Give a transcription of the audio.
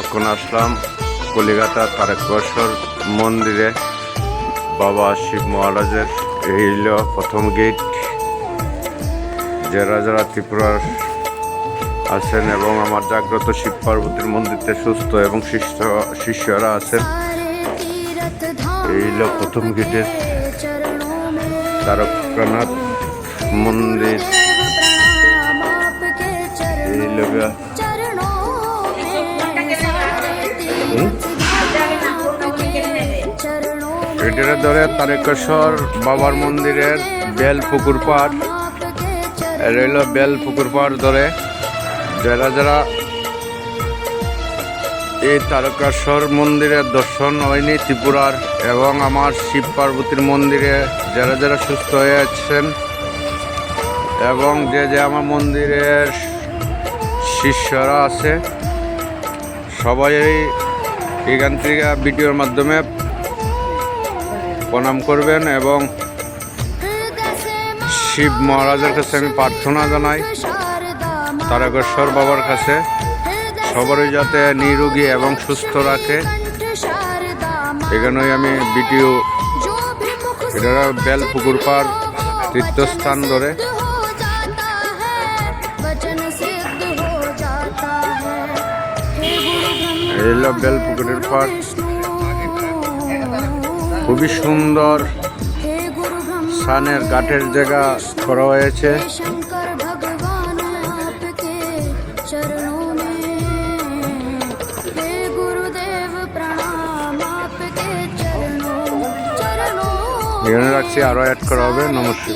এখন আসলাম কলিকাতা তারকেশ্বর মন্দিরে বাবা শিব মহারাজের। এই হল প্রথম গেট। যারা যারা ত্রিপুরার আছেন এবং আমার জাগ্রত শিব পার্বতীর মন্দিরতে সুস্থ এবং শিষ্যরা আছেন, এই হল প্রথম গেটের তারকনাথ মন্দির। এই লগা এটার ধরে তারকেশ্বর বাবার মন্দিরের বেল পুকুর পাড়। রইল বেল পুকুর পাড় ধরে যারা যারা এই তারকেশ্বর মন্দিরের দর্শন হয়নি ত্রিপুরার এবং আমার শিব পার্বতীর মন্দিরে যারা যারা সুস্থ হয়ে আছেন এবং যে আমার মন্দিরের শিষ্যরা আছে, সবাই এখান থেকে ভিডিওর মাধ্যমে প্রণাম করবেন এবং শিব মহারাজের কাছে আমি প্রার্থনা জানাই তারকেশ্বর বাবার কাছে সবারই যাতে নিরোগী এবং সুস্থ রাখে। এখানেই আমি ভিডিও, এটা বেল পুকুর পাড় তীর্থস্থান ধরে। এই হলো বেল পুকুরের পাড়, খুবই সুন্দর সানের ঘাটের জায়গা করা হয়েছে। এখানে রাখছি, আরো অ্যাড করা হবে। নমস্কার।